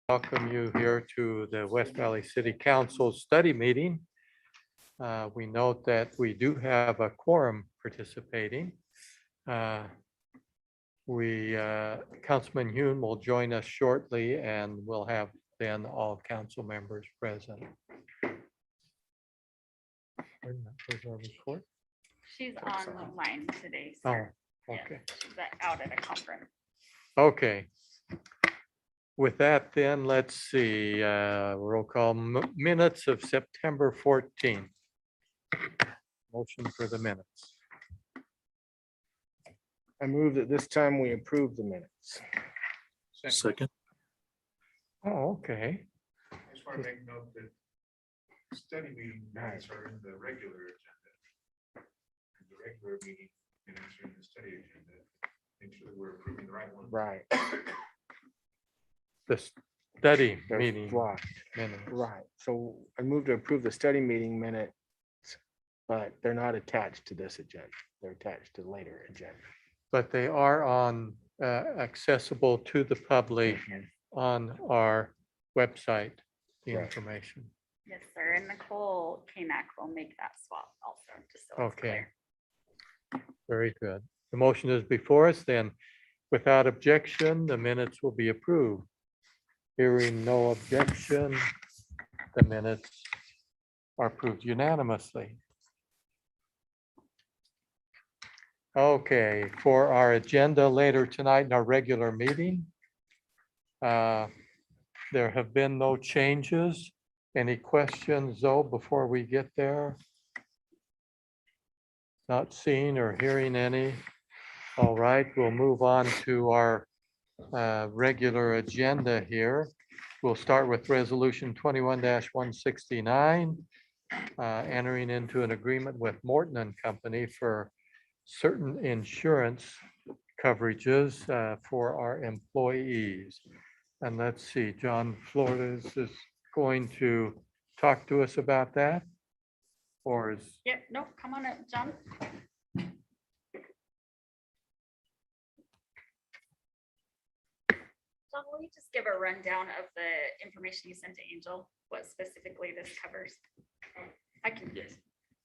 Welcome you here to the West Valley City Council study meeting. We note that we do have a quorum participating. Councilman Hune will join us shortly and we'll have then all council members present. Where's our report? She's online today. Oh, sir. Yeah, okay. she's out at a conference. Okay. With that, then, let's see, roll call minutes of September 14th. Motion for the minutes. I move that this time we approve the minutes. Second. Oh, okay. I just want to make note that study meeting minutes are in the regular agenda. And the regular meeting minutes are in the study agenda. Make sure that we're approving the right one. Right. The study They're meeting Right, minutes. right. So I move to approve the study meeting minutes, but they're not attached to this agenda. They're attached to later agenda. But they are on, accessible to the public on our website, the Right. information. Yes, sir. And Nicole Kanak will make that swap also, just so it's Okay. clear. Very good. The motion is before us, then without objection, the minutes will be approved. Hearing no objection, the minutes are approved unanimously. Okay, for our agenda later tonight in our regular meeting, there have been no changes. Any questions, though, before we get there? Not seeing or hearing any. All right, we'll move on to our regular agenda here. We'll start with Resolution 21-169, entering into an agreement with Morton and Company for certain insurance coverages for our employees. And let's see, John Flores is going to talk to us about that? Or is, Yep, no, come on up, John. John, will you just give a rundown of the information you sent to Angel, what specifically this covers? I can Yes.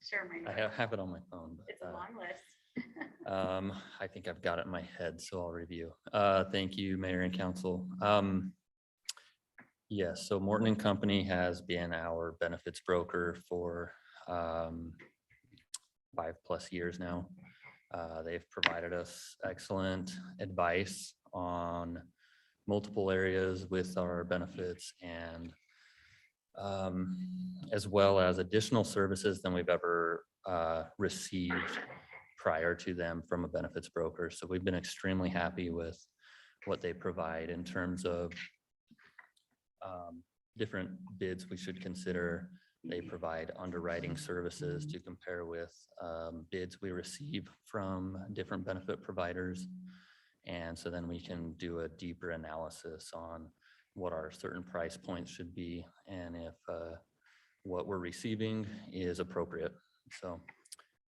share my, I have it on my phone. but, it's a long list. I think I've got it in my head, so I'll review. Thank you, Mayor and Council. Yes, so Morton and Company has been our benefits broker for 5+ years now. They've provided us excellent advice on multiple areas with our benefits and as well as additional services than we've ever received prior to them from a benefits broker. So we've been extremely happy with what they provide in terms of different bids we should consider. They provide underwriting services to compare with bids we receive from different benefit providers. And so then we can do a deeper analysis on what our certain price points should be and if what we're receiving is appropriate. So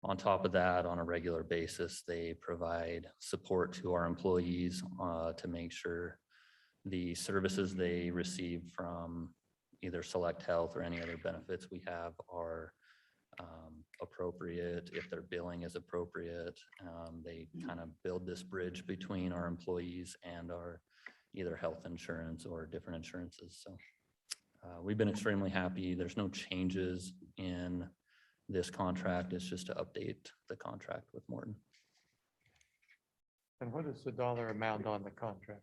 on top of that, on a regular basis, they provide support to our employees to make sure the services they receive from either Select Health or any other benefits we have are appropriate, if their billing is appropriate. They kind of build this bridge between our employees and our either health insurance or different insurances. So we've been extremely happy. There's no changes in this contract. It's just to update the contract with Morton. and what is the dollar amount on the contract?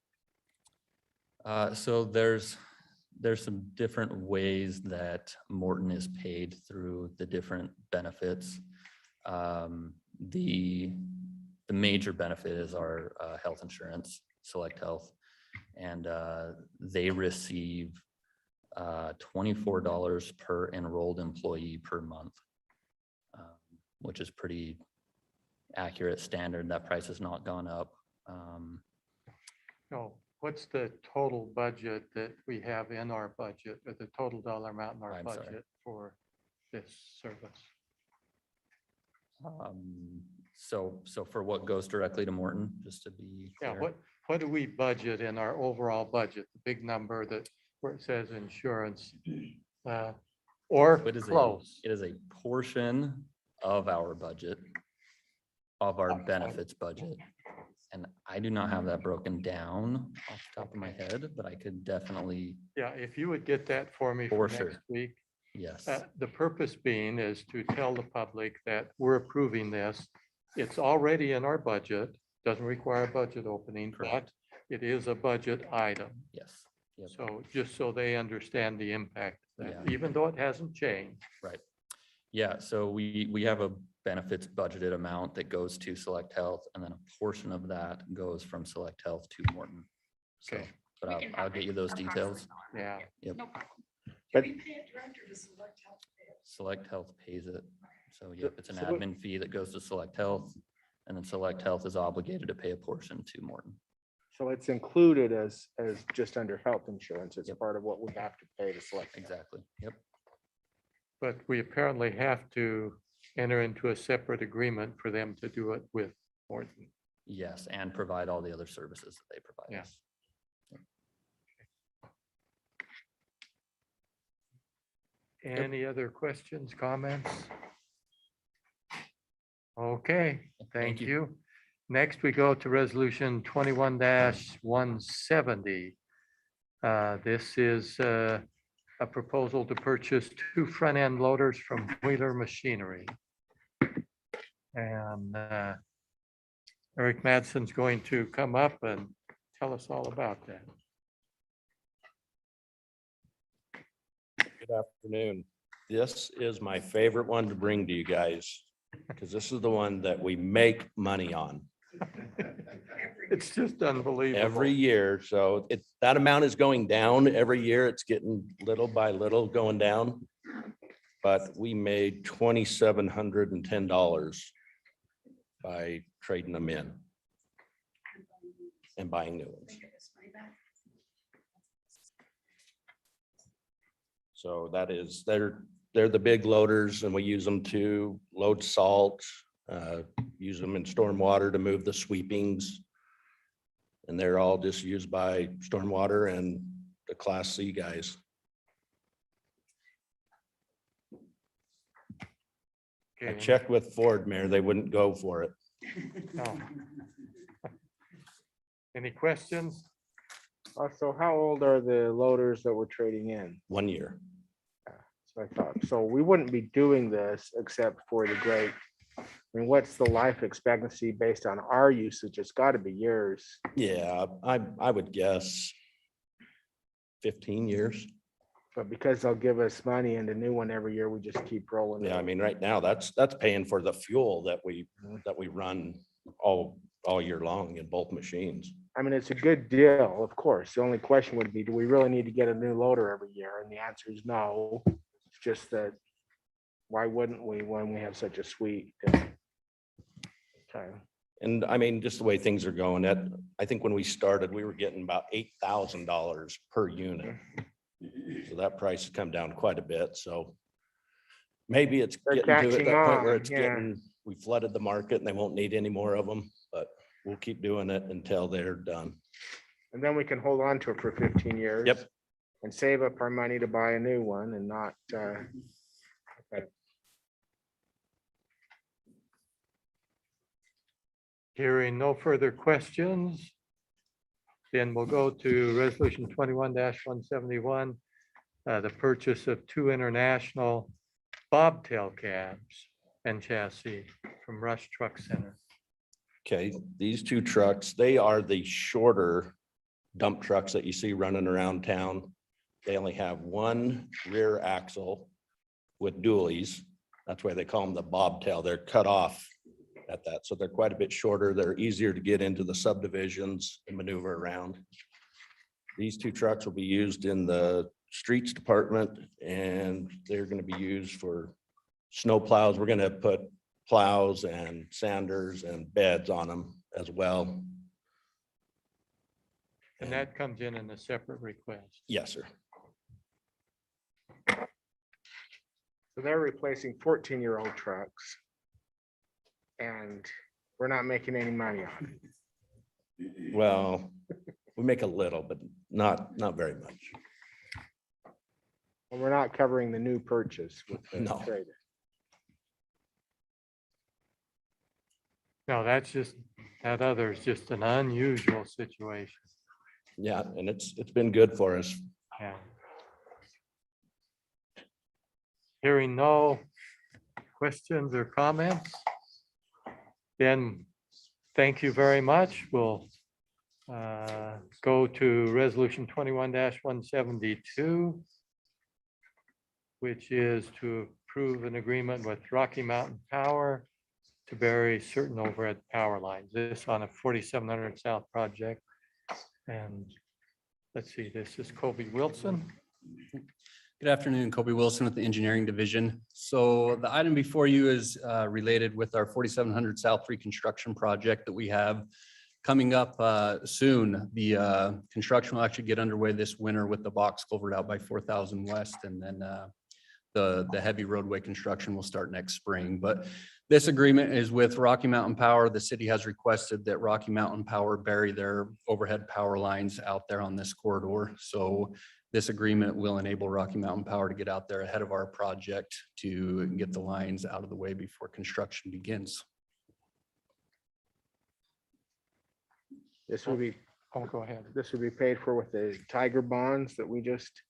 So there's some different ways that Morton is paid through the different benefits. The major benefit is our health insurance, Select Health, and they receive $24 per enrolled employee per month, which is pretty accurate standard. That price has not gone up. No, what's the total budget that we have in our budget, or the total dollar amount in our I'm sorry. budget for this service? So for what goes directly to Morton, just to be Yeah, clear. what do we budget in our overall budget? The big number that where it says insurance, or It is close. It is a portion of our budget, of our benefits budget. And I do not have that broken down off the top of my head, but I could definitely, Yeah, if you would get that for me For for sure. next week. yes, The purpose being is to tell the public that we're approving this. It's already in our budget, doesn't require a budget opening, but Correct. it is a budget item. yes. Yep. So just so they understand the impact, of that, Yeah. even though it hasn't changed. Right. Yeah, so we have a benefits budgeted amount that goes to Select Health, and then a portion of that goes from Select Health to Morton. So, Okay. but We I'll, can I'll have get it you those details. approximately. Yeah. Yep. No problem. But- Select Health pays it. So yep, it's an So what- admin fee that goes to Select Health, and then Select Health is obligated to pay a portion to Morton. So it's included as just under health insurance. It's Yep. part of what we have to pay to select. Exactly. Yep. But we apparently have to enter into a separate agreement for them to do it with Morton. Yes, and provide all the other services that they provide Yeah. us. Any other questions, comments? Okay, thank you. you. Next, we go to resolution 21-170. This is a proposal to purchase 2 front-end loaders from Wheeler Machinery. And Eric Madsen's going to come up and tell us all about that. Good afternoon. This is my favorite one to bring to you guys, because this is the one that we make money on It's just unbelievable. every year. So that amount is going down every year. It's getting little by little going down. But we made $2,710 by trading them in and buying new ones. So that is, they're the big loaders, and we use them to load salt, use them in stormwater to move the sweepings. And they're all just used by stormwater and the Class C guys. I Okay, checked with Ford, Mayor, they wouldn't go for it. no. Any questions? So how old are the loaders that we're trading in? 1 year. So I thought, so we wouldn't be doing this except for the great. I mean, what's the life expectancy based on our usage? It's got to be years. Yeah, I would guess 15 years. But because they'll give us money and a new one every year, we just keep rolling. Yeah, I it. mean, right now, that's paying for the fuel that we run all year long in both machines. I mean, it's a good deal, of course. The only question would be, do we really need to get a new loader every year? And the answer is no. It's just that, why wouldn't we when we have such a sweet deal? Okay. And I mean, just the way things are going, I think when we started, we were getting about $8,000 per unit. So that price has come down quite a bit, so maybe it's They're getting to catching that point where on, it's yeah. getting, we flooded the market and they won't need any more of them, but we'll keep doing it until they're done. And then we can hold on to it for 15 years. Yep. And save up our money to buy a new one and not, Hearing no further questions, then we'll go to resolution 21-171, the purchase of 2 international bobtail cabs and chassis from Rush Truck Center. Okay, these 2 trucks, they are the shorter dump trucks that you see running around town. They only have 1 rear axle with dualies. That's why they call them the bobtail. They're cut off at that. So they're quite a bit shorter. They're easier to get into the subdivisions and maneuver around. These 2 trucks will be used in the streets department, and they're going to be used for snow plows. We're going to put plows and sanders and beds on them as well. And that comes in a separate request. Yes, sir. so they're replacing 14-year-old trucks. And we're not making any money on it. Well, we make a little, but not very much. And we're not covering the new purchase with the No. trade. No, that's just, that other is just an unusual situation. Yeah, and it's been good for us. Yeah. Hearing no questions or comments, then thank you very much. We'll go to resolution 21-172, which is to approve an agreement with Rocky Mountain Power to bury certain overhead power lines. This on a 4700 South project. And let's see, this is Kobe Wilson. Good afternoon, Kobe Wilson with the Engineering Division. So the item before you is related with our 4700 South reconstruction project that we have coming up soon. The construction will actually get underway this winter with the box culvert out by 4000 West, and then the heavy roadway construction will start next spring. But this agreement is with Rocky Mountain Power. The city has requested that Rocky Mountain Power bury their overhead power lines out there on this corridor. So this agreement will enable Rocky Mountain Power to get out there ahead of our project to get the lines out of the way before construction begins. This would be, Oh, go ahead. this would be paid for with the Tiger bonds that we just,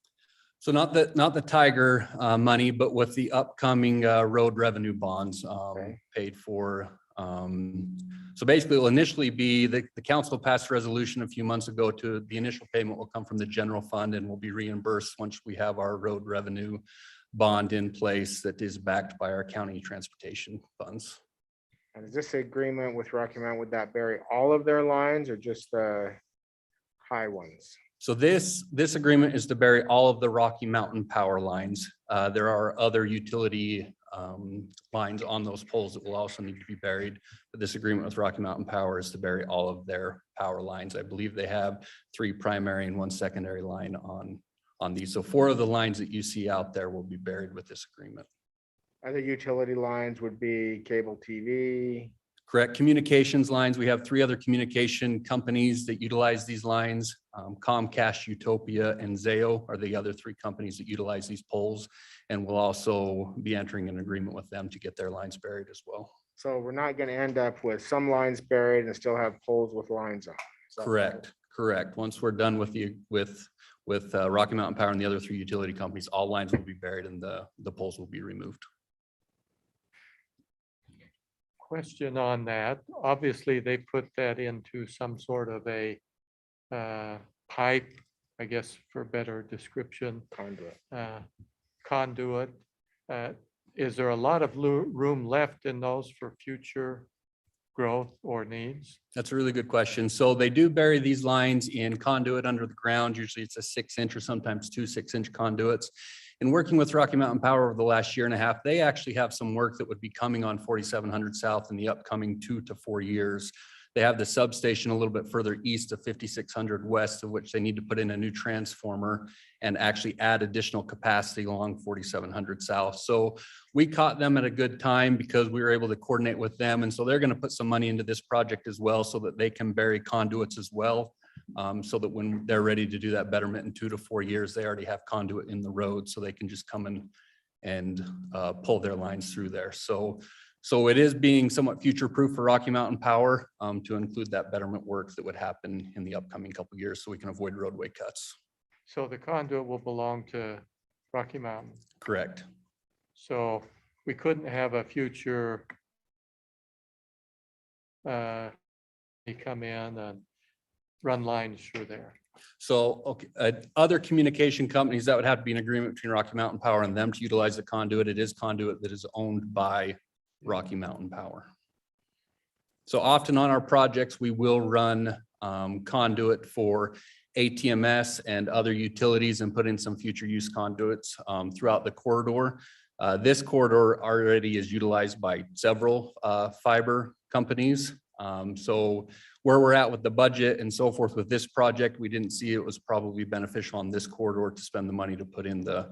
So not the Tiger money, but with the upcoming road revenue bonds Okay. paid for. So basically, it'll initially be, the council passed a resolution a few months ago to, the initial payment will come from the general fund and will be reimbursed once we have our road revenue bond in place that is backed by our county transportation funds. and is this agreement with Rocky Mountain, would that bury all of their lines or just the high ones? So this agreement is to bury all of the Rocky Mountain Power lines. There are other utility lines on those poles that will also need to be buried. But this agreement with Rocky Mountain Power is to bury all of their power lines. I believe they have 3 primary and 1 secondary line on these. So 4 of the lines that you see out there will be buried with this agreement. Other utility lines would be cable TV. Correct. Communications lines. We have 3 other communication companies that utilize these lines. Comcast, Utopia, and Zayo are the other 3 companies that utilize these poles. And we'll also be entering an agreement with them to get their lines buried as well. So we're not gonna end up with some lines buried and still have poles with lines on. Is that Correct, correct. Once we're done with Rocky Mountain Power and the other 3 utility companies, all lines will be buried and the poles will be removed. Question on that. Obviously, they put that into some sort of a pipe, I guess for better description, conduit? conduit. Is there a lot of room left in those for future growth or needs? That's a really good question. So they do bury these lines in conduit under the ground. Usually it's a 6-inch or sometimes 2 6-inch conduits. In working with Rocky Mountain Power over the last year and a half, they actually have some work that would be coming on 4700 South in the upcoming 2 to 4 years. They have the substation a little bit further east of 5600 West, of which they need to put in a new transformer and actually add additional capacity along 4700 South. So we caught them at a good time because we were able to coordinate with them. And so they're going to put some money into this project as well so that they can bury conduits as well. So that when they're ready to do that betterment in 2 to 4 years, they already have conduit in the road so they can just come in and pull their lines through there. So it is being somewhat future-proof for Rocky Mountain Power to include that betterment work that would happen in the upcoming couple of years so we can avoid roadway cuts. So the conduit will belong to Rocky Mountain. Correct. So we couldn't have a future they come in and run lines through there. So, okay, other communication companies, that would have to be an agreement between Rocky Mountain Power and them to utilize the conduit. It is conduit that is owned by Rocky Mountain Power. So often on our projects, we will run conduit for ATMS and other utilities and put in some future use conduits throughout the corridor. This corridor already is utilized by several fiber companies. So where we're at with the budget and so forth with this project, we didn't see it was probably beneficial on this corridor to spend the money to put in the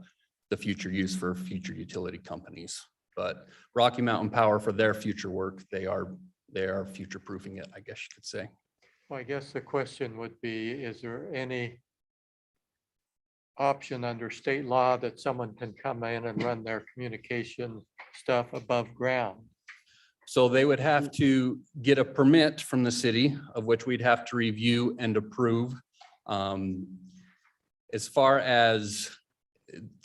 future use for future utility companies. But Rocky Mountain Power, for their future work, they are future proofing it, I guess you could say. Well, I guess the question would be, is there any option under state law that someone can come in and run their communication stuff above ground? So they would have to get a permit from the city, of which we'd have to review and approve. As far as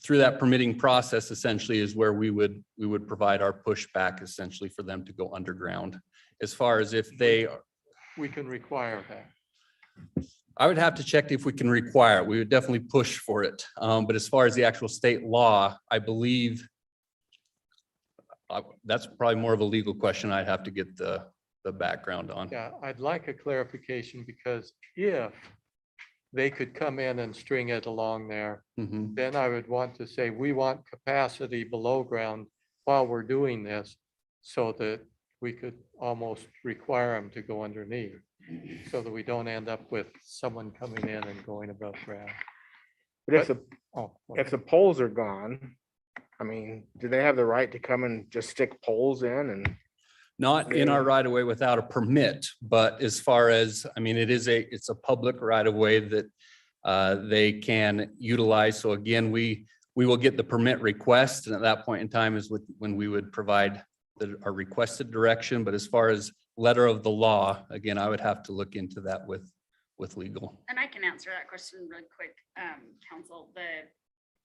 through that permitting process, essentially is where we would provide our pushback essentially for them to go underground. As far as if they, We can require that. I would have to check if we can require it. We would definitely push for it. But as far as the actual state law, I believe that's probably more of a legal question. I'd have to get the background on. Yeah, I'd like a clarification because if they could come in and string it along there, Mhm. then I would want to say, we want capacity below ground while we're doing this, so that we could almost require them to go underneath, so that we don't end up with someone coming in and going above ground. But Oh, if the poles are gone, I mean, do they have the right to come and just stick poles in and? Not in our right of way without a permit, but as far as, I mean, it's a public right of way that they can utilize. So again, we will get the permit request, and at that point in time is when we would provide our requested direction. But as far as letter of the law, again, I would have to look into that with legal. And I can answer that question really quick, council.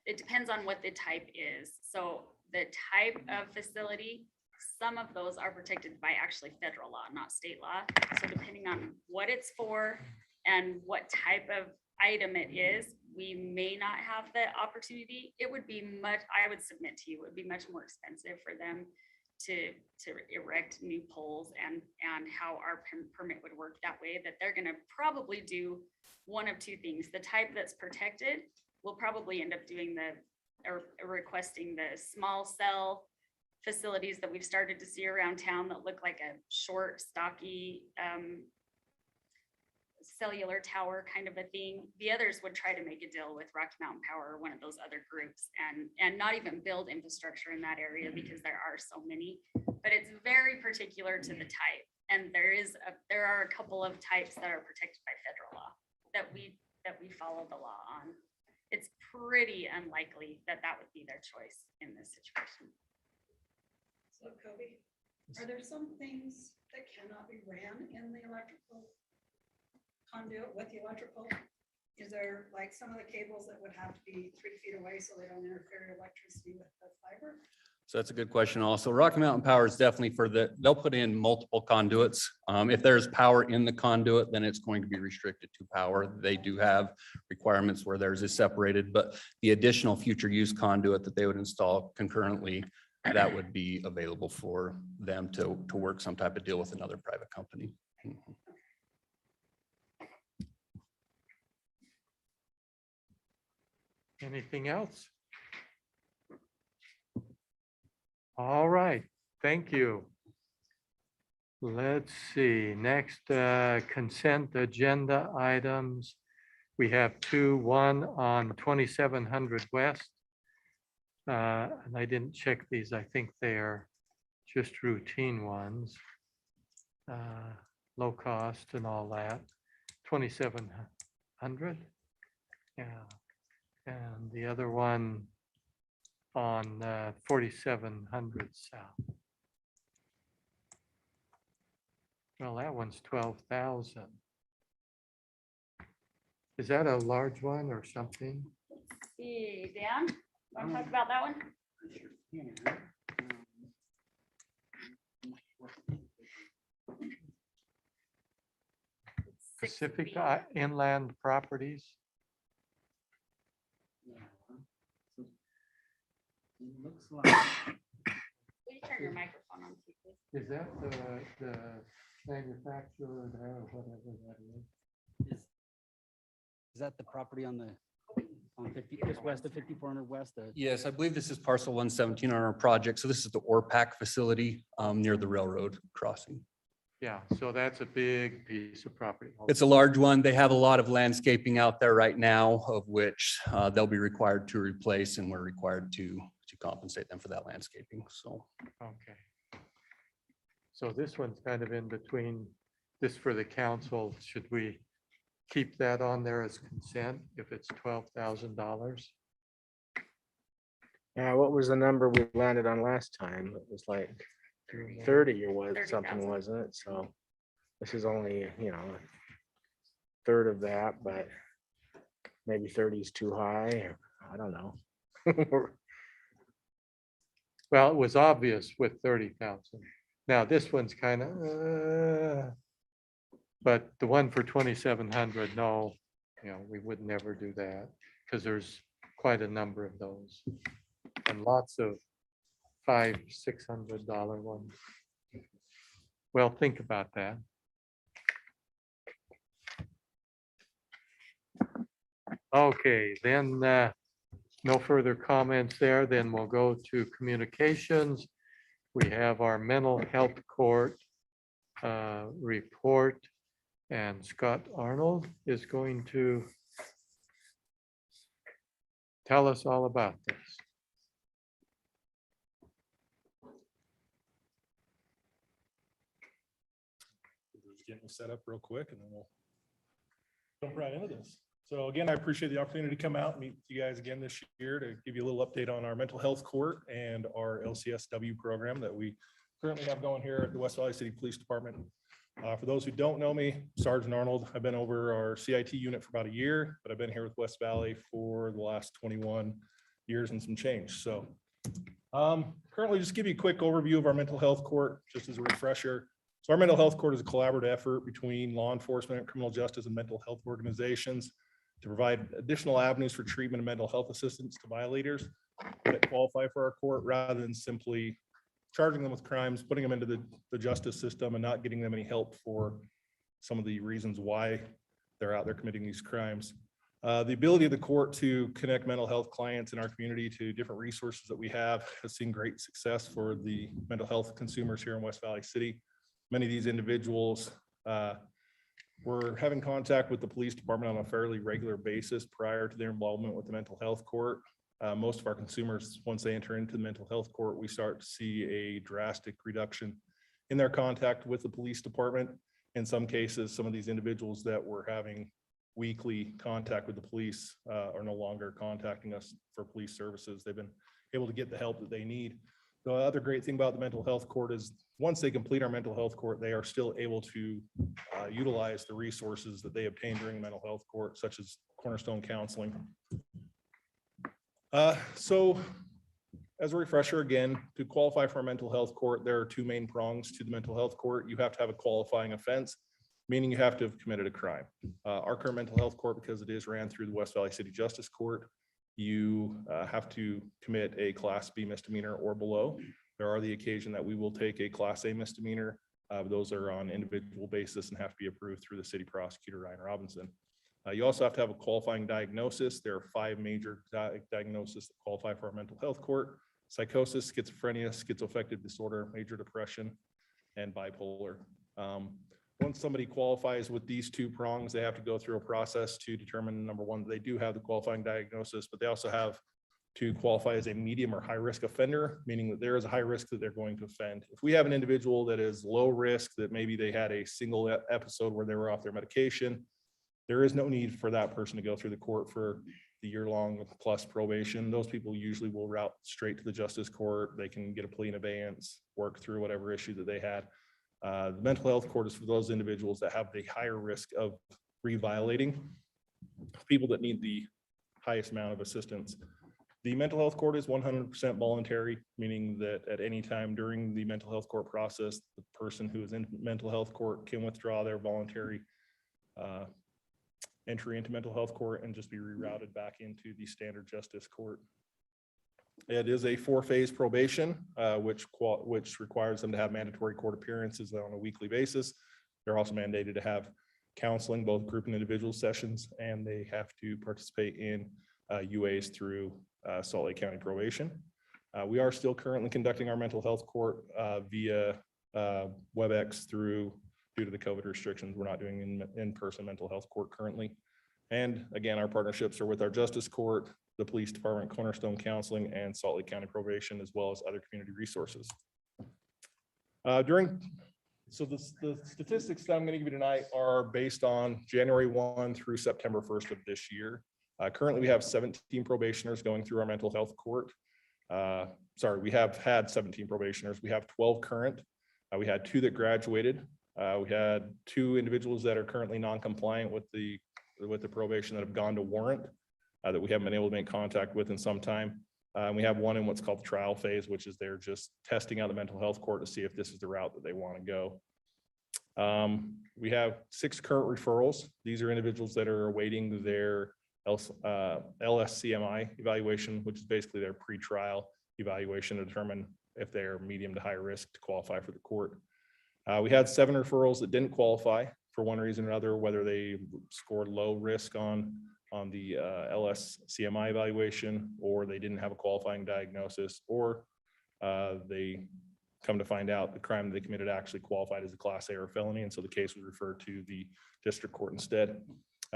It depends on what the type is. So the type of facility, some of those are protected by actually federal law, not state law. So depending on what it's for and what type of item it is, we may not have the opportunity. It would be much, I would submit to you, it would be much more expensive for them to erect new poles, and how our permit would work that way, that they're gonna probably do one of two things. The type that's protected will probably end up doing or requesting the small cell facilities that we've started to see around town that look like a short, stocky, cellular tower kind of a thing. The others would try to make a deal with Rocky Mountain Power or one of those other groups, and not even build infrastructure in that area because there are so many. But it's very particular to the type, and there are a couple of types that are protected by federal law that we follow the law on. It's pretty unlikely that would be their choice in this situation. So Kobe, are there some things that cannot be ran in the electrical conduit with the electrical? Is there like some of the cables that would have to be 3 feet away so they don't interfere electricity with the fiber? So that's a good question also. Rocky Mountain Power is definitely they'll put in multiple conduits. If there's power in the conduit, then it's going to be restricted to power. They do have requirements where theirs is separated, but the additional future use conduit that they would install concurrently, that would be available for them to work some type of deal with another private company. Anything else? All right, thank you. Let's see, next consent agenda items. We have two, one on 2700 West. And I didn't check these. I think they are just routine ones. Low cost and all that. 2700. Yeah. And the other one on 4700 South. Well, that one's 12,000. Is that a large one or something? See, Dan, want to talk about that one? Pacific Inland Properties? Looks like, Will you turn your microphone on, please? Is that the manufacturer there or whatever that is? is that the property on 50, just west of 5400 West? Yes, I believe this is parcel 117 on our project. So this is the ORPAC facility near the railroad crossing. Yeah, so that's a big piece of property. It's a large one. They have a lot of landscaping out there right now, of which they'll be required to replace, and we're required to compensate them for that landscaping. So Okay. So this one's kind of in between, this for the council, should we keep that on there as consent if it's $12,000. Yeah, what was the number we landed on last time? It was like 30 or what, something, 30,000. wasn't it? So this is only, you know, a third of that, but maybe 30 is too high. Or I don't know. Well, it was obvious with 30,000. Now this one's kind of, but the one for 2,700, no, you know, we would never do that because there's quite a number of those. And lots of $500-$600 ones. Well, think about that. Okay, then no further comments there. Then we'll go to communications. We have our mental health court report, and Scott Arnold is going to tell us all about this. Just getting set up real quick and then we'll jump right into this. So again, I appreciate the opportunity to come out and meet with you guys again this year to give you a little update on our mental health court and our LCSW program that we currently have going here at the West Valley City Police Department. For those who don't know me, Sergeant Arnold, I've been over our CIT unit for about a year, but I've been here with West Valley for the last 21 years and some change. So currently, just give you a quick overview of our mental health court, just as a refresher. So our mental health court is a collaborative effort between law enforcement, criminal justice, and mental health organizations to provide additional avenues for treatment and mental health assistance to violators that qualify for our court, rather than simply charging them with crimes, putting them into the justice system and not getting them any help for some of the reasons why they're out there committing these crimes. The ability of the court to connect mental health clients in our community to different resources that we have has seen great success for the mental health consumers here in West Valley City. Many of these individuals were having contact with the police department on a fairly regular basis prior to their involvement with the mental health court. Most of our consumers, once they enter into the mental health court, we start to see a drastic reduction in their contact with the police department. In some cases, some of these individuals that were having weekly contact with the police are no longer contacting us for police services. They've been able to get the help that they need. The other great thing about the mental health court is once they complete our mental health court, they are still able to utilize the resources that they obtain during the mental health court, such as Cornerstone Counseling. So as a refresher, again, to qualify for a mental health court, there are two main prongs to the mental health court. You have to have a qualifying offense, meaning you have to have committed a crime. Our current mental health court, because it is ran through the West Valley City Justice Court, you have to commit a Class B misdemeanor or below. There are the occasion that we will take a Class A misdemeanor. Those are on individual basis and have to be approved through the city prosecutor, Ryan Robinson. You also have to have a qualifying diagnosis. There are 5 major diagnoses that qualify for our mental health court: psychosis, schizophrenia, schizoaffective disorder, major depression, and bipolar. Once somebody qualifies with these 2 prongs, they have to go through a process to determine, number one, they do have the qualifying diagnosis, but they also have to qualify as a medium or high risk offender, meaning that there is a high risk that they're going to offend. If we have an individual that is low risk, that maybe they had a single episode where they were off their medication, there is no need for that person to go through the court for the year-long plus probation. Those people usually will route straight to the justice court. They can get a plea in abeyance, work through whatever issue that they had. The mental health court is for those individuals that have the higher risk of reviolating, people that need the highest amount of assistance. The mental health court is 100% voluntary, meaning that at any time during the mental health court process, the person who is in mental health court can withdraw their voluntary entry into mental health court and just be rerouted back into the standard justice court. It is a 4-phase probation, which requires them to have mandatory court appearances on a weekly basis. They're also mandated to have counseling, both group and individual sessions, and they have to participate in UAs through Salt Lake County Probation. We are still currently conducting our mental health court via WebEx due to the COVID restrictions. We're not doing in-person mental health court currently. And again, our partnerships are with our justice court, the police department, Cornerstone Counseling, and Salt Lake County Probation, as well as other community resources. During So the statistics that I'm going to give you tonight are based on January 1 through September 1st of this year. Currently, we have 17 probationers going through our mental health court. Sorry, we have had 17 probationers. We have 12 current. We had 2 that graduated. We had 2 individuals that are currently non-compliant with the probation that have gone to warrant that we haven't been able to make contact with in some time. And we have 1 in what's called the trial phase, which is they're just testing out the mental health court to see if this is the route that they want to go. We have 6 current referrals. These are individuals that are awaiting their LSCMI evaluation, which is basically their pretrial evaluation to determine if they're medium to high risk to qualify for the court. We had 7 referrals that didn't qualify for one reason or another, whether they scored low risk on the LSCMI evaluation, or they didn't have a qualifying diagnosis, or they come to find out the crime they committed actually qualified as a Class A or felony, and so the case was referred to the district court instead.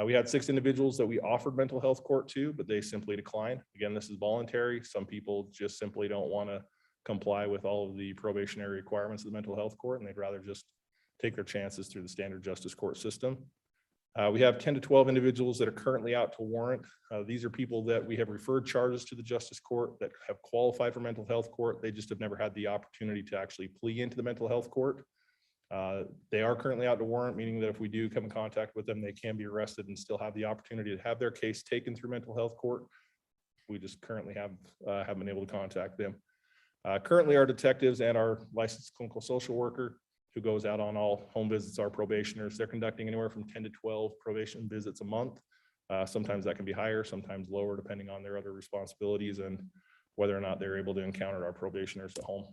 We had 6 individuals that we offered mental health court to, but they simply declined. Again, this is voluntary. Some people just simply don't want to comply with all of the probationary requirements of the mental health court, and they'd rather just take their chances through the standard justice court system. We have 10 to 12 individuals that are currently out to warrant. These are people that we have referred charges to the justice court that have qualified for mental health court. They just have never had the opportunity to actually plea into the mental health court. They are currently out to warrant, meaning that if we do come in contact with them, they can be arrested and still have the opportunity to have their case taken through mental health court. We just currently haven't been able to contact them. Currently, our detectives and our licensed clinical social worker who goes out on all home visits, our probationers, they're conducting anywhere from 10 to 12 probation visits a month. Sometimes that can be higher, sometimes lower, depending on their other responsibilities and whether or not they're able to encounter our probationers at home.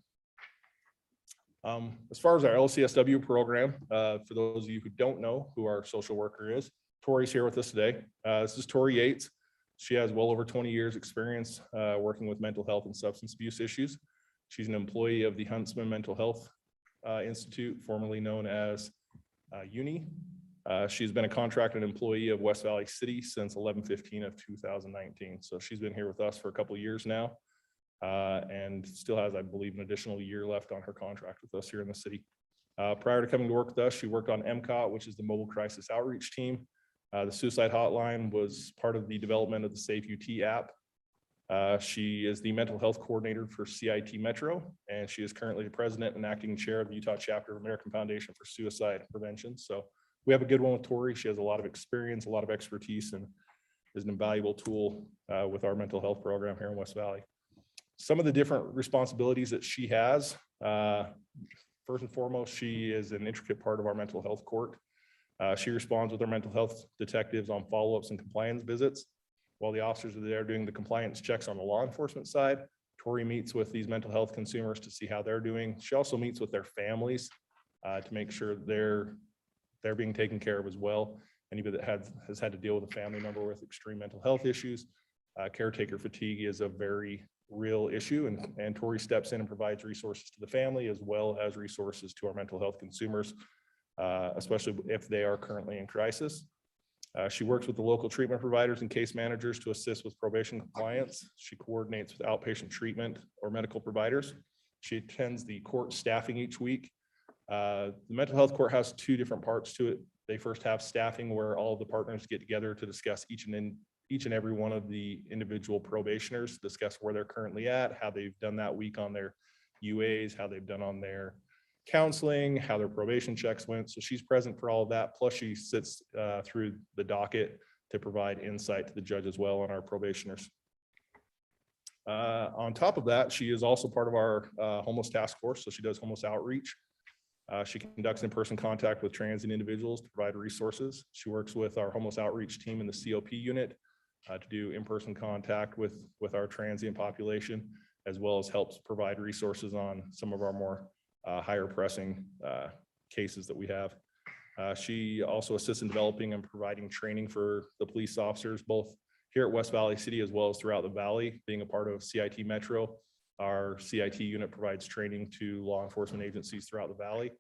As far as our LCSW program, for those of you who don't know who our social worker is, Tori's here with us today. This is Tori Yates. She has well over 20 years experience working with mental health and substance abuse issues. She's an employee of the Huntsman Mental Health Institute, formerly known as UNI. She's been a contracted employee of West Valley City since 11/15 of 2019. So she's been here with us for a couple of years now. And still has, I believe, an additional year left on her contract with us here in the city. Prior to coming to work with us, she worked on MCOT, which is the Mobile Crisis Outreach Team. The suicide hotline was part of the development of the Safe UT app. She is the mental health coordinator for CIT Metro, and she is currently the president and acting chair of the Utah chapter of American Foundation for Suicide Prevention. So we have a good one with Tori. She has a lot of experience, a lot of expertise, and is an invaluable tool with our mental health program here in West Valley. Some of the different responsibilities that she has, first and foremost, she is an intricate part of our mental health court. She responds with our mental health detectives on follow-ups and compliance visits. While the officers are there doing the compliance checks on the law enforcement side, Tori meets with these mental health consumers to see how they're doing. She also meets with their families to make sure they're being taken care of as well. Anybody that has had to deal with a family member with extreme mental health issues, caretaker fatigue is a very real issue, and Tori steps in and provides resources to the family as well as resources to our mental health consumers, especially if they are currently in crisis. She works with the local treatment providers and case managers to assist with probation compliance. She coordinates with outpatient treatment or medical providers. She attends the court staffing each week. The mental health court has 2 different parts to it. They first have staffing where all the partners get together to discuss each and every one of the individual probationers, discuss where they're currently at, how they've done that week on their UAs, how they've done on their counseling, how their probation checks went. So she's present for all of that. Plus she sits through the docket to provide insight to the judge as well on our probationers. On top of that, she is also part of our homeless task force. So she does homeless outreach. She conducts in-person contact with transient individuals to provide resources. She works with our homeless outreach team in the COP unit to do in-person contact with our transient population, as well as helps provide resources on some of our more higher pressing cases that we have. She also assists in developing and providing training for the police officers, both here at West Valley City as well as throughout the valley. Being a part of CIT Metro, our CIT unit provides training to law enforcement agencies throughout the valley,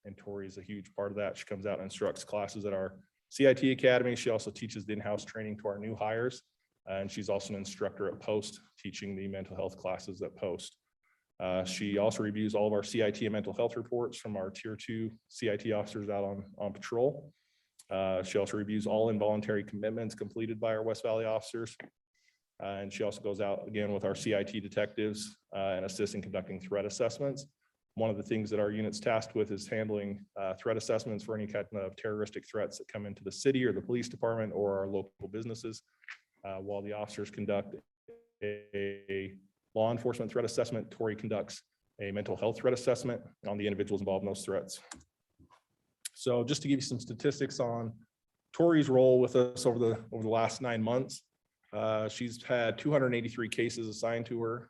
and Tori is a huge part of that. She comes out and instructs classes at our CIT Academy. She also teaches the in-house training to our new hires, and she's also an instructor at Post, teaching the mental health classes at Post. She also reviews all of our CIT and mental health reports from our tier 2 CIT officers out on patrol. She also reviews all involuntary commitments completed by our West Valley officers. And she also goes out again with our CIT detectives and assists in conducting threat assessments. One of the things that our unit's tasked with is handling threat assessments for any kind of terroristic threats that come into the city or the police department or our local businesses. While the officers conduct a law enforcement threat assessment, Tori conducts a mental health threat assessment on the individuals involved in those threats. So just to give you some statistics on Tori's role with us over the last 9 months, she's had 283 cases assigned to her.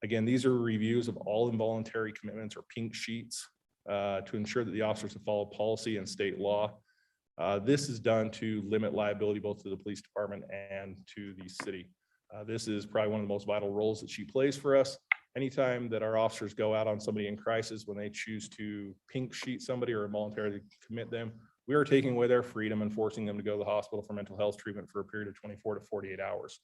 Again, these are reviews of all involuntary commitments or pink sheets to ensure that the officers have followed policy and state law. This is done to limit liability both to the police department and to the city. This is probably one of the most vital roles that she plays for us. Anytime that our officers go out on somebody in crisis, when they choose to pink sheet somebody or involuntarily commit them, we are taking away their freedom and forcing them to go to the hospital for mental health treatment for a period of 24 to 48 hours.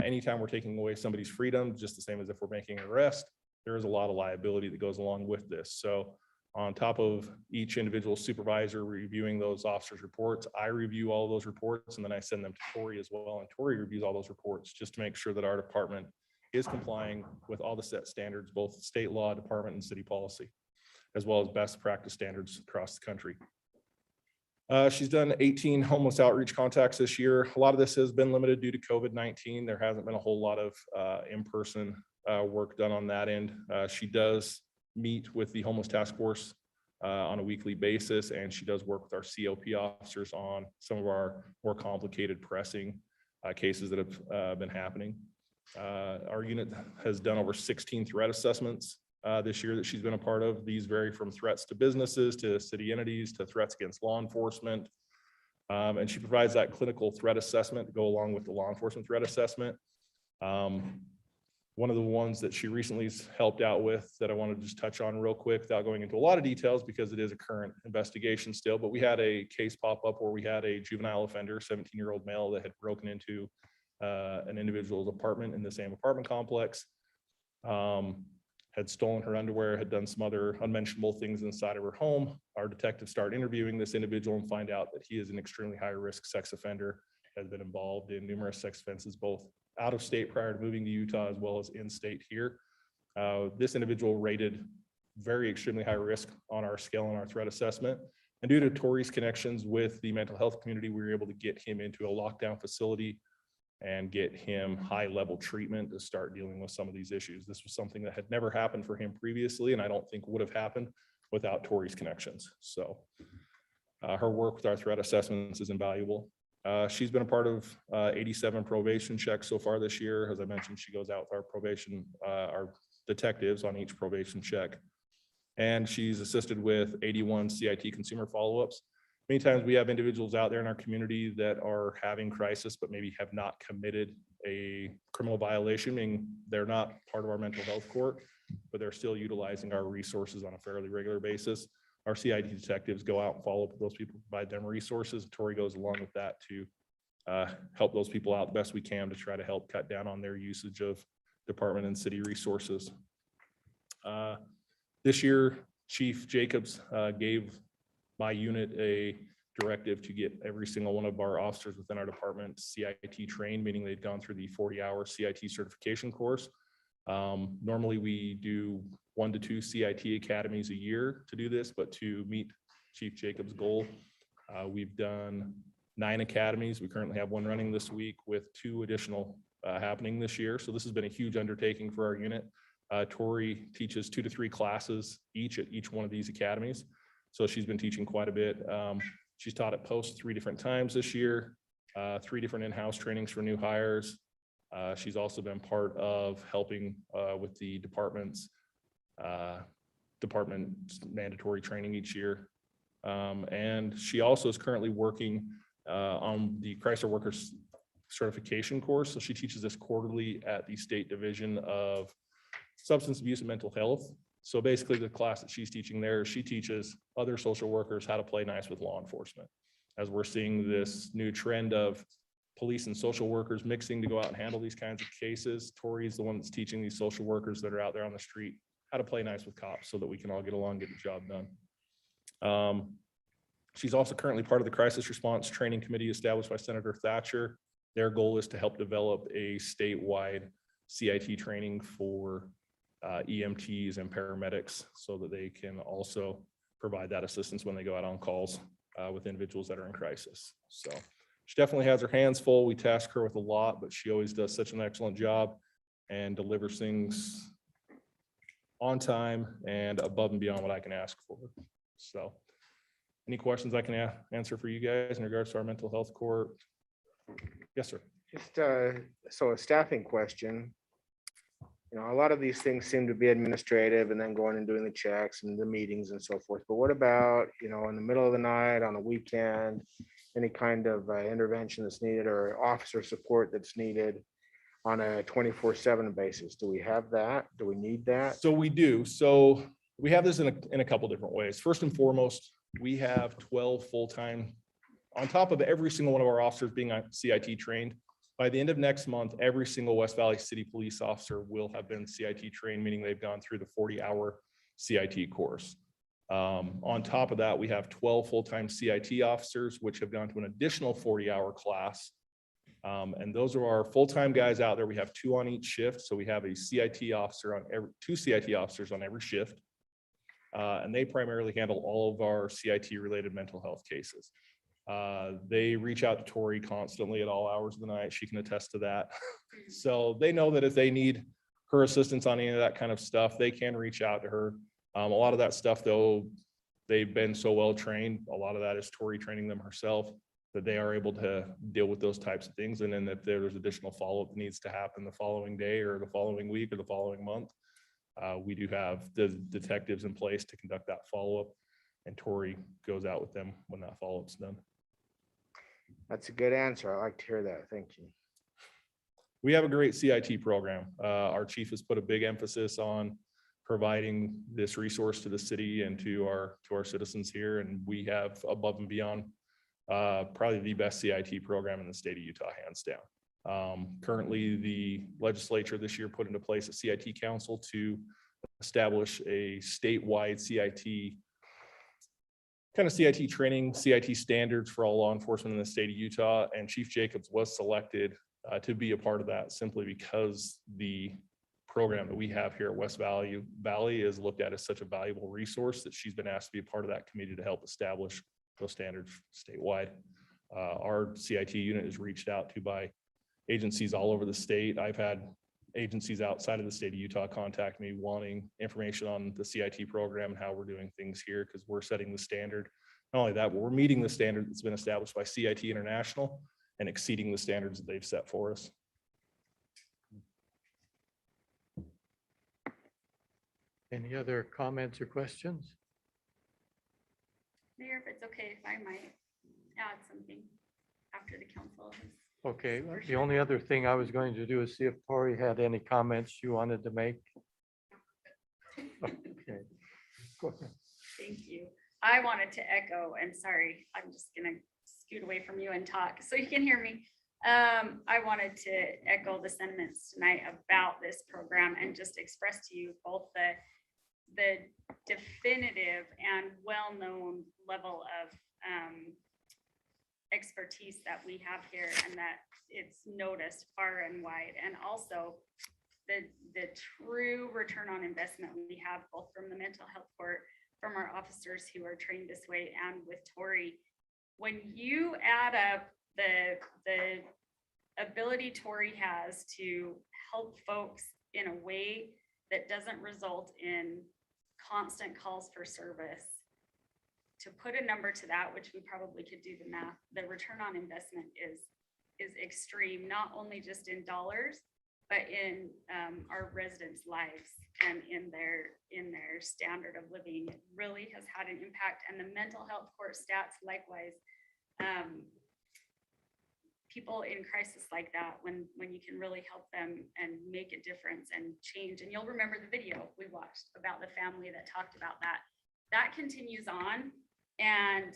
Anytime we're taking away somebody's freedom, just the same as if we're making an arrest, there is a lot of liability that goes along with this. So on top of each individual supervisor reviewing those officers' reports, I review all those reports and then I send them to Tori as well. And Tori reviews all those reports just to make sure that our department is complying with all the set standards, both state law, department, and city policy, as well as best practice standards across the country. She's done 18 homeless outreach contacts this year. A lot of this has been limited due to COVID-19. There hasn't been a whole lot of in-person work done on that end. She does meet with the homeless task force on a weekly basis, and she does work with our COP officers on some of our more complicated pressing cases that have been happening. Our unit has done over 16 threat assessments this year that she's been a part of. These vary from threats to businesses, to city entities, to threats against law enforcement. And she provides that clinical threat assessment to go along with the law enforcement threat assessment. One of the ones that she recently helped out with that I want to just touch on real quick without going into a lot of details because it is a current investigation still, but we had a case pop up where we had a juvenile offender, 17-year-old male that had broken into an individual's apartment in the same apartment complex, had stolen her underwear, had done some other unmentionable things inside of her home. Our detectives start interviewing this individual and find out that he is an extremely high-risk sex offender, has been involved in numerous sex offenses, both out of state prior to moving to Utah, as well as in state here. This individual rated very extremely high risk on our scale and our threat assessment. And due to Tori's connections with the mental health community, we were able to get him into a lockdown facility and get him high-level treatment to start dealing with some of these issues. This was something that had never happened for him previously, and I don't think would have happened without Tori's connections. So her work with our threat assessments is invaluable. She's been a part of 87 probation checks so far this year. As I mentioned, she goes out with our probation, our detectives on each probation check. And she's assisted with 81 CIT consumer follow-ups. Many times we have individuals out there in our community that are having crisis, but maybe have not committed a criminal violation, meaning they're not part of our mental health court, but they're still utilizing our resources on a fairly regular basis. Our CIT detectives go out and follow up with those people, provide them resources. Tori goes along with that to help those people out the best we can to try to help cut down on their usage of department and city resources. This year, Chief Jacobs gave my unit a directive to get every single one of our officers within our department CIT trained, meaning they'd gone through the 40-hour CIT certification course. Normally we do 1 to 2 CIT academies a year to do this, but to meet Chief Jacobs' goal, we've done 9 academies. We currently have 1 running this week with 2 additional happening this year. So this has been a huge undertaking for our unit. Tori teaches 2 to 3 classes each at each one of these academies. So she's been teaching quite a bit. She's taught at Post 3 different times this year, 3 different in-house trainings for new hires. She's also been part of helping with the department mandatory training each year. And she also is currently working on the Chrysler Workers Certification course. So she teaches this quarterly at the State Division of Substance Abuse and Mental Health. So basically the class that she's teaching there, she teaches other social workers how to play nice with law enforcement. As we're seeing this new trend of police and social workers mixing to go out and handle these kinds of cases. Tori is the one that's teaching these social workers that are out there on the street how to play nice with cops so that we can all get along, get the job done. She's also currently part of the crisis response training committee established by Senator Thatcher. Their goal is to help develop a statewide CIT training for EMTs and paramedics so that they can also provide that assistance when they go out on calls with individuals that are in crisis. So she definitely has her hands full. We task her with a lot, but she always does such an excellent job and delivers things on time and above and beyond what I can ask for. So any questions I can answer for you guys in regards to our mental health court? Yes, sir. Just, so a staffing question. You know, a lot of these things seem to be administrative and then going and doing the checks and the meetings and so forth. But what about, you know, in the middle of the night, on a weekend, any kind of intervention that's needed or officer support that's needed on a 24/7 basis? Do we have that? Do we need that? So we do. So we have this in a couple different ways. First and foremost, we have 12 full-time, on top of every single one of our officers being CIT trained. By the end of next month, every single West Valley City police officer will have been CIT trained, meaning they've gone through the 40-hour CIT course. On top of that, we have 12 full-time CIT officers, which have gone to an additional 40-hour class. And those are our full-time guys out there. We have 2 on each shift. So we have a CIT officer on two CIT officers on every shift. And they primarily handle all of our CIT related mental health cases. They reach out to Tori constantly at all hours of the night. She can attest to that. So they know that if they need her assistance on any of that kind of stuff, they can reach out to her. A lot of that stuff, though, they've been so well trained. A lot of that is Tori training them herself, that they are able to deal with those types of things. And then if there's additional follow-up that needs to happen the following day or the following week or the following month, we do have the detectives in place to conduct that follow-up. And Tori goes out with them when that follow-up's done. That's a good answer. I like to hear that. Thank you. We have a great CIT program. Our chief has put a big emphasis on providing this resource to the city and to our citizens here. And we have above and beyond probably the best CIT program in the state of Utah, hands down. Currently, the legislature this year put into place a CIT council to establish a statewide CIT training, CIT standards for all law enforcement in the state of Utah. And Chief Jacobs was selected to be a part of that simply because the program that we have here at West Valley is looked at as such a valuable resource that she's been asked to be a part of that committee to help establish those standards statewide. Our CIT unit is reached out to by agencies all over the state. I've had agencies outside of the state of Utah contact me wanting information on the CIT program and how we're doing things here because we're setting the standard. Not only that, but we're meeting the standard that's been established by CIT International and exceeding the standards that they've set for us. Any other comments or questions? Mayor, if it's okay if I might add something after the council has. Okay, the only other thing I was going to do is see if Tori had any comments you wanted to make. Okay. Go ahead. Thank you. I wanted to echo, and sorry, I'm just gonna scoot away from you and talk so you can hear me. I wanted to echo the sentiments tonight about this program and just express to you both the definitive and well-known level of expertise that we have here and that it's noticed far and wide, and also the true return on investment we have both from the mental health court, from our officers who are trained this way, and with Tori. When you add up the ability Tori has to help folks in a way that doesn't result in constant calls for service, to put a number to that, which we probably could do the math, the return on investment is extreme, not only just in dollars, but in our residents' lives and in their standard of living. It really has had an impact. And the mental health court stats likewise. People in crisis like that, when you can really help them and make a difference and change. And you'll remember the video we watched about the family that talked about that. That continues on. And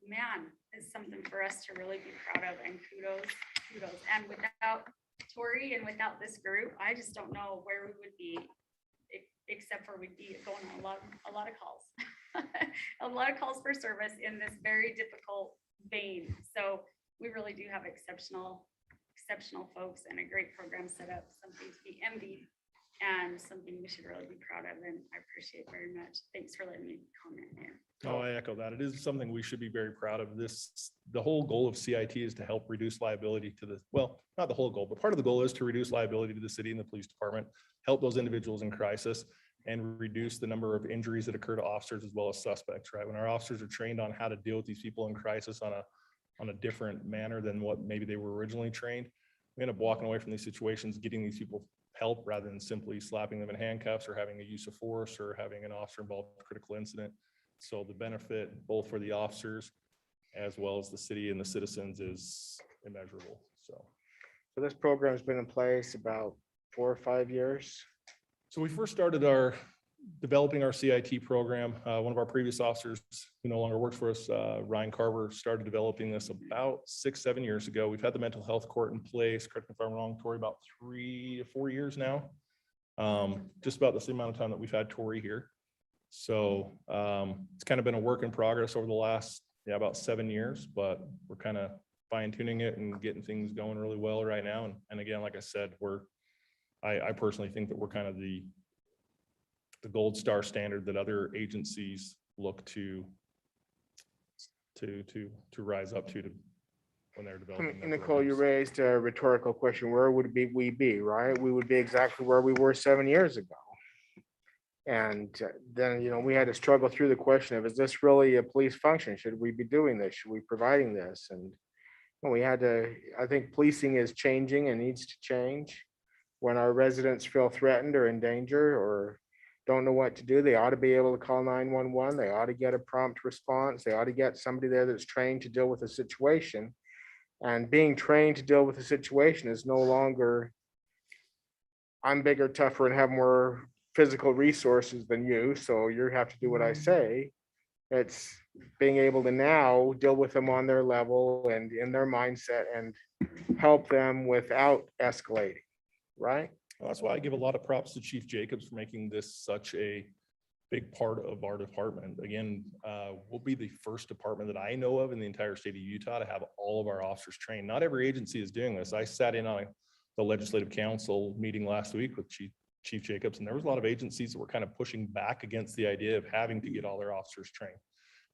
man, is something for us to really be proud of, and kudos. And without Tori and without this group, I just don't know where we would be, except for we'd be going on a lot of calls. A lot of calls for service in this very difficult vein. So we really do have exceptional folks and a great program set up, something to be envied and something we should really be proud of. And I appreciate very much. Thanks for letting me comment there. Oh, I echo that. It is something we should be very proud of. The whole goal of CIT is to help reduce liability to the, well, not the whole goal, but part of the goal is to reduce liability to the city and the police department, help those individuals in crisis, and reduce the number of injuries that occur to officers as well as suspects, right? When our officers are trained on how to deal with these people in crisis on a different manner than what maybe they were originally trained, we end up walking away from these situations, getting these people help rather than simply slapping them in handcuffs or having a use of force or having an officer involved in a critical incident. So the benefit both for the officers as well as the city and the citizens is immeasurable. So this program's been in place about 4 or 5 years. So we first started developing our CIT program. One of our previous officers who no longer works for us, Ryan Carver, started developing this about 6-7 years ago. We've had the mental health court in place, correct me if I'm wrong, Tori, about 3 to 4 years now. Just about the same amount of time that we've had Tori here. So it's kind of been a work in progress over the last, about 7 years, but we're kind of fine tuning it and getting things going really well right now. And again, like I said, I personally think that we're kind of the gold star standard that other agencies look to rise up to when they're developing. their Nicole, you programs. raised a rhetorical question. Where would we be, right? We would be exactly where we were 7 years ago. And then, we had to struggle through the question of, is this really a police function? Should we be doing this? Should we be providing this? And we had to, I think policing is changing and needs to change. When our residents feel threatened or in danger or don't know what to do, they ought to be able to call 911. They ought to get a prompt response. They ought to get somebody there that's trained to deal with a situation. And being trained to deal with a situation is no longer, I'm bigger, tougher, and have more physical resources than you, so you have to do what I say. It's being able to now deal with them on their level and in their mindset and help them without escalating, right? Well, that's why I give a lot of props to Chief Jacobs for making this such a big part of our department. Again, we'll be the first department that I know of in the entire state of Utah to have all of our officers trained. Not every agency is doing this. I sat in on the legislative council meeting last week with Chief Jacobs, and there was a lot of agencies that were kind of pushing back against the idea of having to get all their officers trained.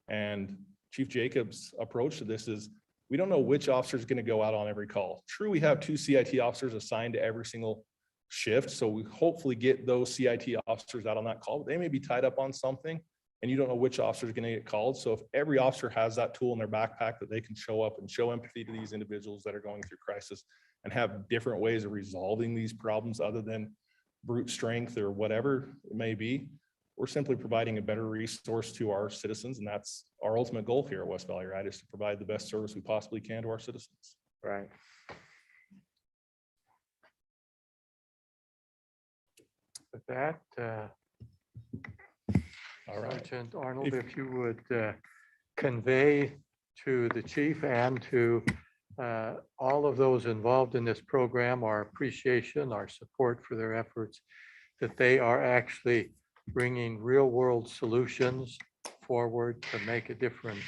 And Chief Jacobs' approach to this is, we don't know which officer is going to go out on every call. True, we have 2 CIT officers assigned to every single shift, so we hopefully get those CIT officers out on that call, but they may be tied up on something and you don't know which officer is going to get called. So if every officer has that tool in their backpack that they can show up and show empathy to these individuals that are going through crisis and have different ways of resolving these problems other than brute strength or whatever it may be, we're simply providing a better resource to our citizens. And that's our ultimate goal here at West Valley, right? Is to provide the best service we possibly can to our citizens. Right. With that, All right. Sergeant Arnold, if you would convey to the chief and to all of those involved in this program our appreciation, our support for their efforts, that they are actually bringing real-world solutions forward to make a difference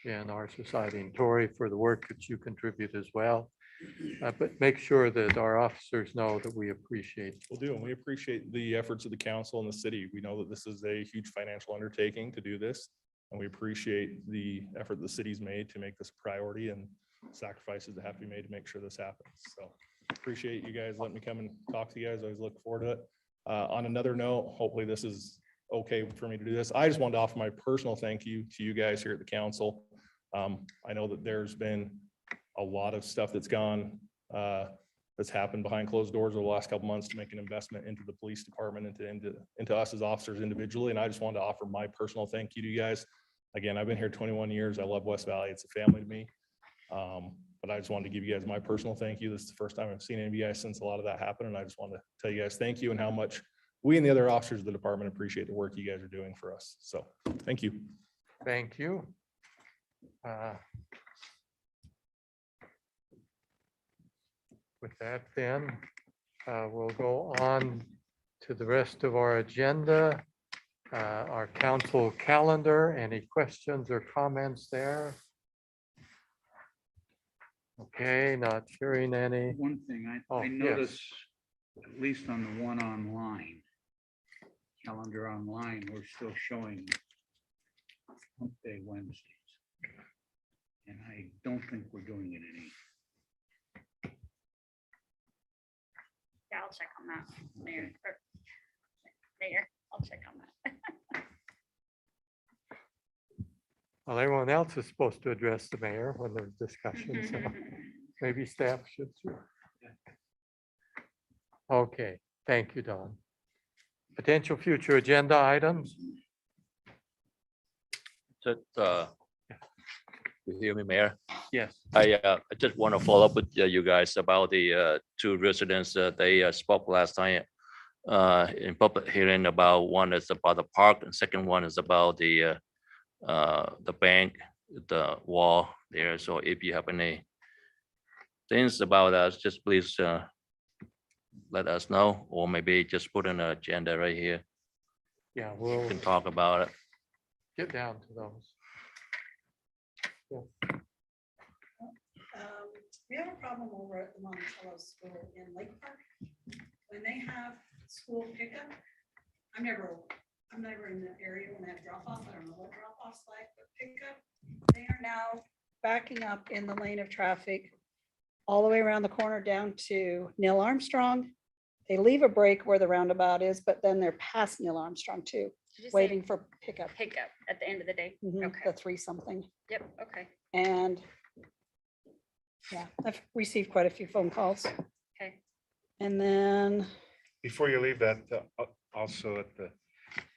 in our society. And Tori, for the work that you contribute as well. But make sure that our officers know that we appreciate. We'll do, and we appreciate the efforts of the council and the city. We know that this is a huge financial undertaking to do this, and we appreciate the effort the city's made to make this a priority and sacrifices that have to be made to make sure this happens. So appreciate you guys letting me come and talk to you guys. I always look forward to it. On another note, hopefully this is okay for me to do this. I just wanted to offer my personal thank you to you guys here at the council. I know that there's been a lot of stuff that's gone, that's happened behind closed doors over the last couple months to make an investment into the police department, into us as officers individually. And I just wanted to offer my personal thank you to you guys. Again, I've been here 21 years. I love West Valley. It's a family to me. But I just wanted to give you guys my personal thank you. This is the first time I've seen any of you guys since a lot of that happened. And I just wanted to tell you guys thank you and how much we and the other officers of the department appreciate the work you guys are doing for us. So thank you. Thank you. Uh, With that then, we'll go on to the rest of our agenda. Our council calendar, any questions or comments there? Okay, not hearing any. One thing, Oh, I yes. noticed, at least on the one online, calendar online, we're still showing hump day Wednesdays. And I don't think we're doing it any. Yeah, I'll check on that, Mayor. Mayor, I'll check on that. Well, everyone else is supposed to address the mayor when there's discussion, so maybe staff should too. Okay, thank you, Don. Potential future agenda items? You hear me, Mayor? Yes. I just want to follow up with you guys about the two residents they spoke last night in public hearing about, one is about the park and second one is about the bank, the wall there. So if you have any things about that, just please let us know, or maybe just put in an agenda right here. Yeah, We we'll can talk about it. get down to those. We have a problem over at the Monticello School in Lake Park. When they have school pickup, I'm never in the area when they have drop off. I don't know what drop off's like, but pickup, they are now backing up in the lane of traffic all the way around the corner down to Neil Armstrong. They leave a break where the roundabout is, but then they're past Neil Armstrong too, Did you say waiting for pickup. Pickup at the end of the day. Mhm, Okay. The 3-something. Yep, okay, And yeah, I've received quite a few phone calls. okay. And then, Before you leave that, also at the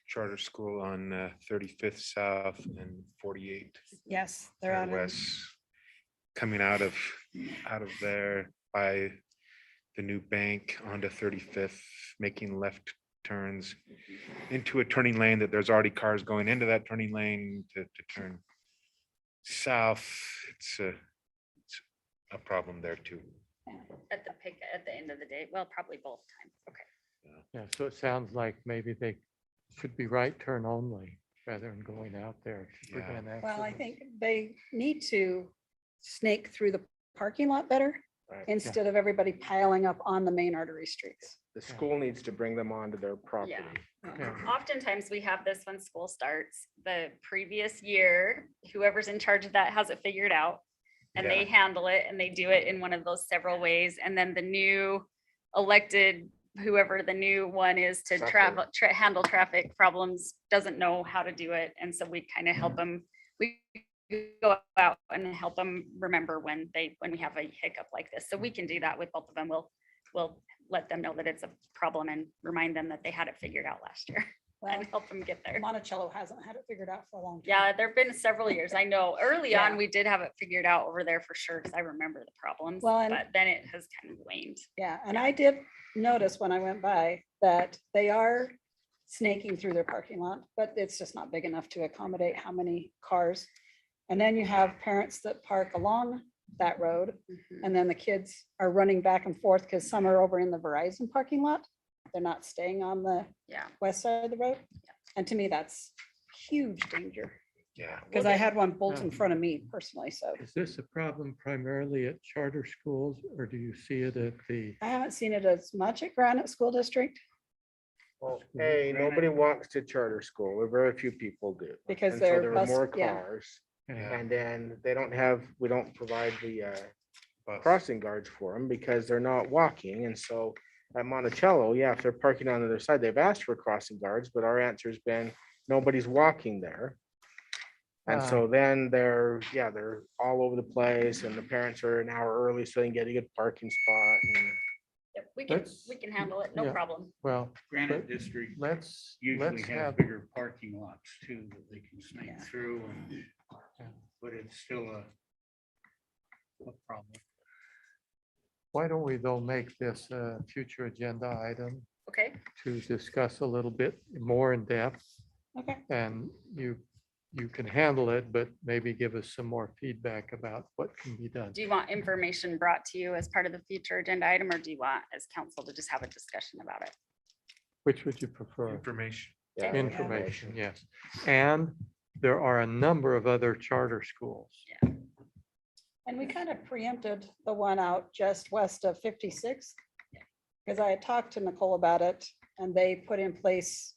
charter school on 35th South and 48 yes, they're out in, West, coming out of there by the new bank onto 35th, making left turns into a turning lane that there's already cars going into that turning lane to turn south. It's a problem there too. At the end of the day, well, probably both times, okay. Yeah, so it sounds like maybe they should be right turn only rather than going out there to Yeah. prevent well, I accidents. think they need to snake through the parking lot better Right. instead of everybody piling up on the main artery streets. The school needs to bring them onto their property. Yeah. Oftentimes we have this when school starts. The previous year, whoever's in charge of that has it figured out. And they handle it and they do it in one of those several ways. And then the new elected, whoever the new one is to travel, handle traffic problems, doesn't know how to do it. And so we kind of help them. We go out and help them remember when we have a hiccup like this. So we can do that with both of them. We'll let them know that it's a problem and remind them that they had it figured out last year Well, and help them get there. Monticello hasn't had it figured out for a long time. Yeah, there've been several years. I know early Yeah. on, we did have it figured out over there for sure, because I remember the problems, Well, and- but then it has kind of waned. Yeah, and I did notice when I went by that they are snaking through their parking lot, but it's just not big enough to accommodate how many cars. And then you have parents that park along that road, and then the kids are running back and forth because some are over in the Verizon parking lot. They're not staying on the Yeah. west side of the road. And to me, that's huge danger, Yeah. because I had one bolt in front of me personally, so Is this a problem primarily at charter schools or do you see it at the? I haven't seen it as much at Granite School District Well, hey, nobody walks to charter school, or very few people do. because And so they're there are bus, more yeah. cars, Yeah. and then we don't provide the Bus. crossing guards for them because they're not walking. And so at Monticello, yeah, if they're parking on the other side, they've asked for crossing guards, but our answer's been, nobody's walking there. And so then they're all over the place and the parents are an hour early so they can get a good parking spot. And Yep, we Let's- can handle it, no yeah. problem. Well, Granite But District let's usually have, have bigger parking lots too, that they can snake Yeah. through and, Yeah. but it's still a problem. why don't we though make this a future agenda item Okay, to discuss a little bit more in depth? Okay, And you you can handle it, but maybe give us some more feedback about what can be done. Do you want information brought to you as part of the future agenda item, or do you want as council to just have a discussion about it? Which would you prefer? Information. Yeah, Information, yes. And there are a number of other charter schools. And we kind of preempted the one out just west of 56th. Because I had talked to Nicole about it and they put in place.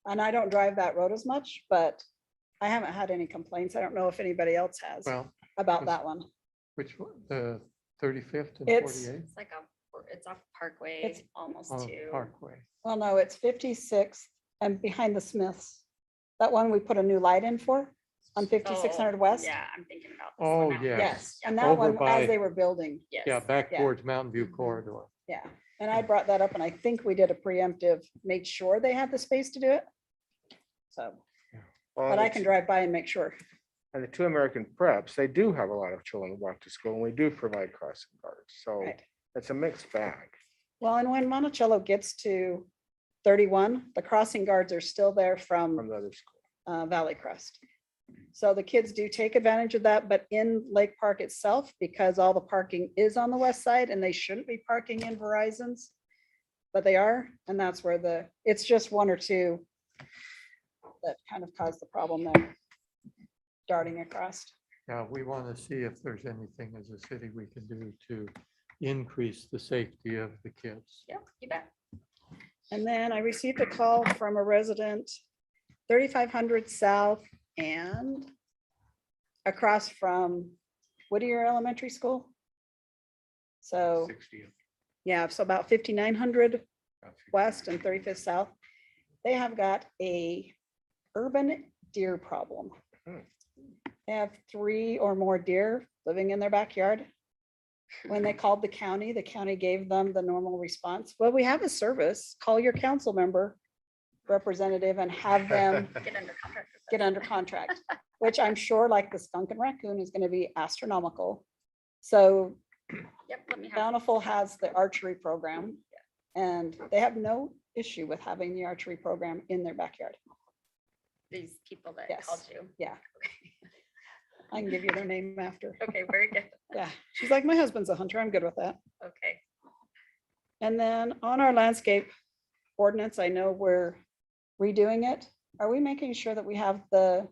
And I don't drive that road as much, but I haven't had any complaints. I don't know if anybody else has Well, about that one. which one? The 35th and It's- 48th? It's like it's off Parkway, It's- almost Oh, to. Parkway. Well, no, it's 56th and behind the Smiths. That one we put a new light in for on 5600 Oh, West. Yeah, I'm thinking about. this Oh, one now. yes. Yes, and that Over one, by- as they were building, Yes. Yeah, back Yeah. towards Mountain View Mhm. corridor. yeah. And I brought that up and I think we did a preemptive, made sure they had the space to do it. So, but I can drive by and make sure. And the two American preps, they do have a lot of children who walk to school and we do provide crossing guards. So Right. it's a mixed bag. Well, and when Monticello gets to 31, the crossing guards are still there From from the other school. Valley Crest. So the kids do take advantage of that, but in Lake Park itself, because all the parking is on the west side and they shouldn't be parking in Verizon's. But they are, and that's where it's just one or two that kind of caused the problem there. Darting across. Yeah, we want to see if there's anything as a city we can do to increase the safety of the kids. Yep, you bet. And then I received a call from a resident, 3500 South and across from Whittier Elementary School. So, 60. yeah, so about 5900 West and 35th South. They have got a urban deer problem. They have 3 or more deer living in their backyard. When they called the county gave them the normal response. Well, we have a service. Call your council member representative and have them Get under contract. with get us. under contract, which I'm sure like the skunk and raccoon is going to be astronomical. So Yep, let me have. Bountiful has the archery program and they have no issue with having the archery program in their backyard. These people that Yes. called you. Yeah. I can give you their name after. Okay, very good. Yeah, she's like, my husband's a hunter. I'm good with that. Okay. And then on our landscape ordinance, I know we're redoing it. Are we making sure that we have the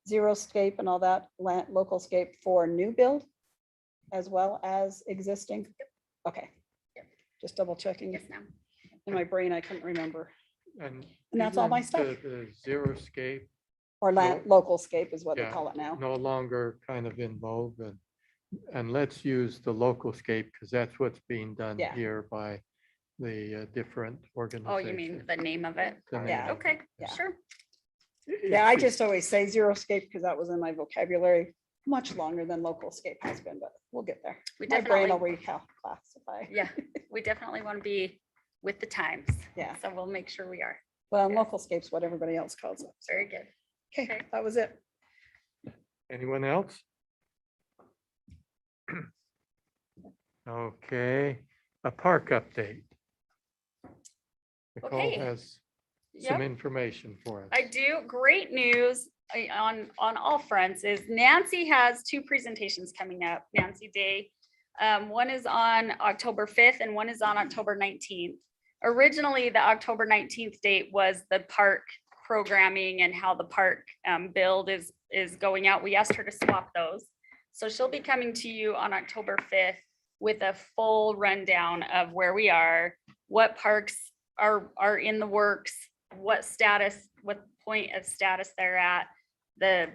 zero scape and all that local scape for new build as well as existing? Okay. Yep. Just double checking. Yes, ma'am. In my brain, I couldn't remember. And that's all my even stuff. The zero scape Or local scape is what they Yeah, call it now. no longer kind of in vogue and let's use the local scape because that's what's being done Yeah. here by the different Oh, organizations. you mean the name of it? The name Yeah. of it. Okay, Yeah. sure. Yeah, I just always say zero scape because that was in my vocabulary much longer than local scape has been, but we'll get there. We My brain will definitely, reclassify. yeah, we definitely want to be with the times. Yeah. So we'll make sure we are. Well, and Yeah. local scape's what everybody else calls it. Very good. Okay, Okay. that was it. Anyone else? Okay, a park update. Nicole Okay. has some Yep. information for us. I do. Great news on all fronts is Nancy has 2 presentations coming up, Nancy Day. One is on October 5th and one is on October 19th. Originally, the October 19th date was the park programming and how the park build is going out. We asked her to swap those. So she'll be coming to you on October 5th with a full rundown of where we are, what parks are in the works, what status, what point of status they're at, the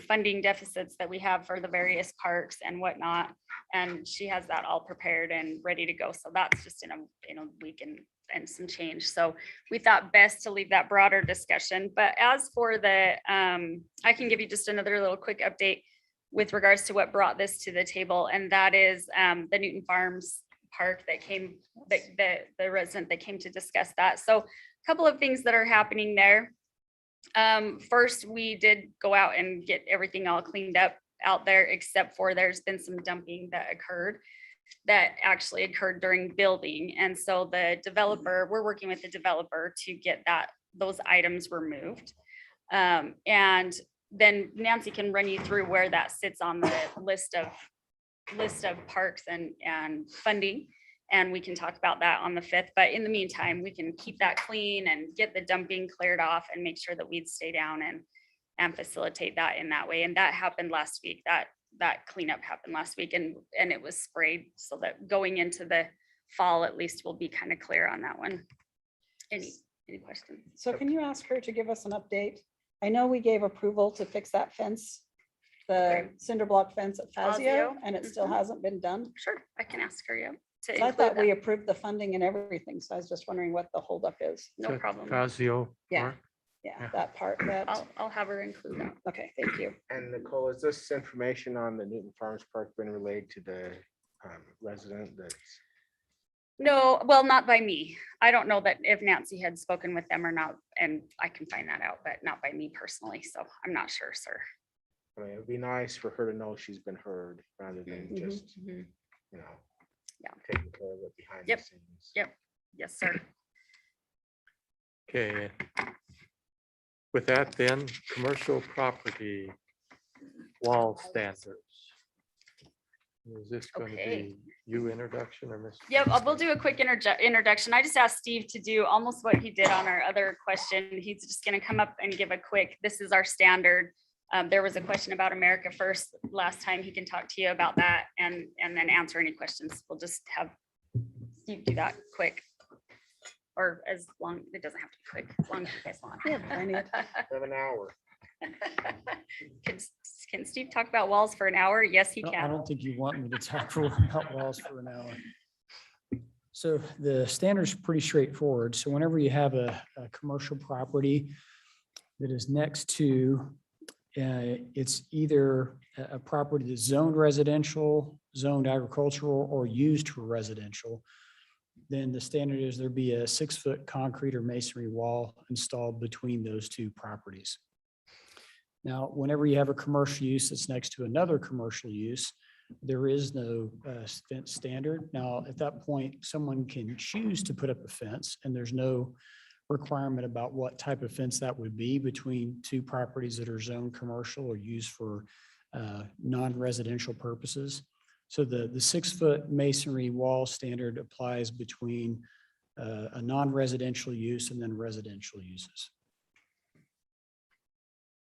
funding deficits that we have for the various parks and whatnot. And she has that all prepared and ready to go. So that's just in a week and some change. So we thought best to leave that broader discussion. But as for the, I can give you just another little quick update with regards to what brought this to the table. And that is the Newton Farms Park that came, the resident that came to discuss that. So a couple of things that are happening there. First, we did go out and get everything all cleaned up out there, except for there's been some dumping that actually occurred during building. And so the developer, we're working with the developer to get those items removed. And then Nancy can run you through where that sits on the list of parks and funding. And we can talk about that on the 5th. But in the meantime, we can keep that clean and get the dumping cleared off and make sure that weeds stay down and facilitate that in that way. And that happened last week. That cleanup happened last week and it was sprayed so that going into the fall, at least we'll be kind of clear on that one. Any questions? So can you ask her to give us an update? I know we gave approval to fix that fence, the cinder block fence at Fazio, Fazio, and it still mhm. hasn't been done. Sure, I can ask her, yeah. To So I include thought we that. approved the funding and everything, so I was just wondering what the holdup is. No Is that problem. Fazio Yeah. Park? Yeah, Yeah. that part, that, I'll have her include that. okay, thank you. And Nicole, is this information on the Newton Farms Park been relayed to the resident that's? No, well, not by me. I don't know that if Nancy had spoken with them or not, and I can find that out, but not by me personally. So I'm not sure, sir. I mean, it'd be nice for her to know she's been heard rather than Mhm, just, mhm. you know, Yeah. taking care of it behind the Yep, scenes. yep. Yes, sir. Okay. With that then, commercial property wall standards. Is this going to Okay. be you introduction or Mr.? Yep, we'll do a quick introduction. I just asked Steve to do almost what he did on our other question. He's just gonna come up and give a quick, this is our standard. There was a question about America First last time. He can talk to you about that and then answer any questions. We'll just have Steve do that quick. Or as long, it doesn't have to be quick, as long as you guys want. We have plenty of time. 7 hour. Can Steve talk about walls for an hour? Yes, he No, I can. don't think you want me to talk for about walls for an hour. So the standard's pretty straightforward. So whenever you have a commercial property that is next to, it's either a property that's zoned residential, zoned agricultural, or used for residential, then the standard is there be a 6-foot concrete or masonry wall installed between those two properties. Now, whenever you have a commercial use that's next to another commercial use, there is no fence standard. Now, at that point, someone can choose to put up a fence, and there's no requirement about what type of fence that would be between two properties that are zoned commercial or used for non-residential purposes. So the 6-foot masonry wall standard applies between a non-residential use and then residential uses.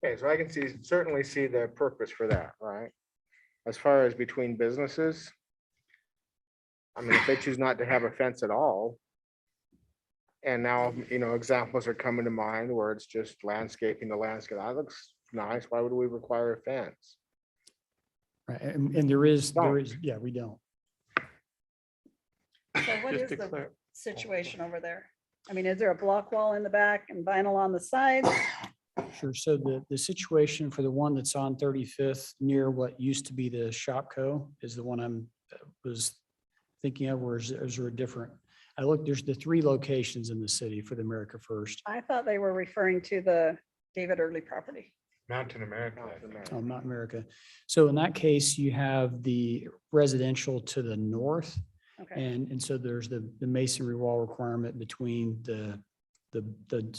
Okay, so I can certainly see the purpose for that, right? As far as between businesses. I mean, if they choose not to have a fence at all. And now, you know, examples are coming to mind where it's just landscaping the landscape. That looks nice. Why would we require a fence? Right, and there is, yeah, we don't. So what Just is to the clar- situation over there? I mean, is there a block wall in the back and vinyl on the sides? Sure. So the situation for the one that's on 35th near what used to be the Shopco is the one I'm was thinking of, or is there a different? I looked, there's the 3 locations in the city for the America First. I thought they were referring to the David Early property. Mountain America. I think. Oh, not America. So in that case, you have the residential to the north. Okay, And so there's the masonry wall requirement between the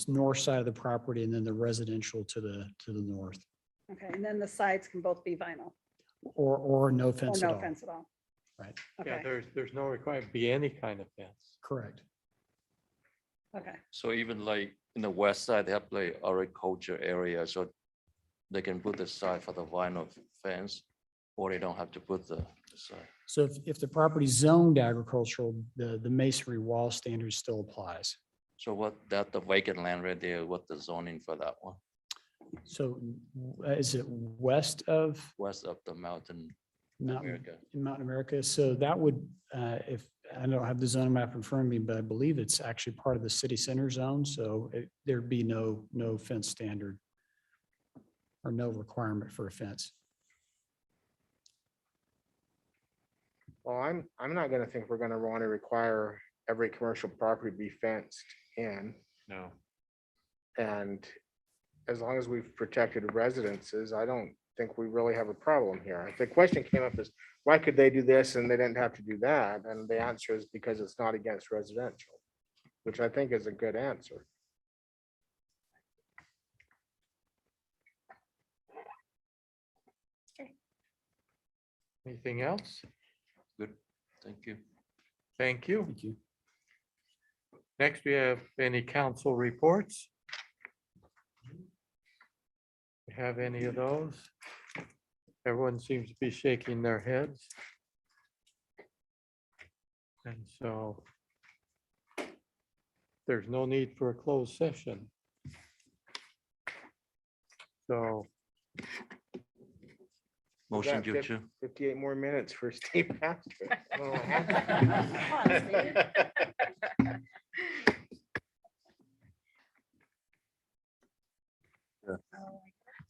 north side of the property and then the residential to the north, okay, and then the sides can both be vinyl or no or fence at no all. fence at all. Right. Yeah, Okay, there's no requirement be any kind of fence. Correct. okay. So even like in the west side, they have like agriculture area, so they can put the side for the vinyl fence, or they don't have to put the side. So if the property's zoned agricultural, the masonry wall standard still applies. So what, that the vacant land right there, what the zoning for that one, So is it west of west of the mountain Mountain, America? in Mountain America? So that would, if, I don't have the zone map in front of me, but I believe it's actually part of the city center zone. So there'd be no fence standard or no requirement for a fence. Well, I'm not gonna think we're gonna want to require every commercial property be fenced in. No. And as long as we've protected residences, I don't think we really have a problem here. If the question came up is, why could they do this and they didn't have to do that? And the answer is because it's not against residential, which I think is a good answer. Anything else? Good, thank you. Thank you. Thank you. Next, we have any council reports? Have any of those? Everyone seems to be shaking their heads. And so there's no need for a closed session. So Motion got to fif- adjourn. 58 more minutes for Steve Pastor. I don't know what happened.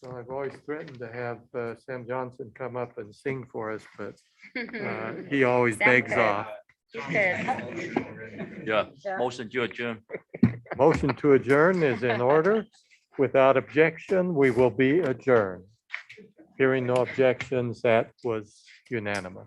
so I've always threatened to have Sam Johnson come up and sing for us, but he always Sam begs could. off. You could. Yeah, motion to adjourn. Motion to adjourn is in order. Without objection, we will be adjourned. Hearing no objections, that was unanimous.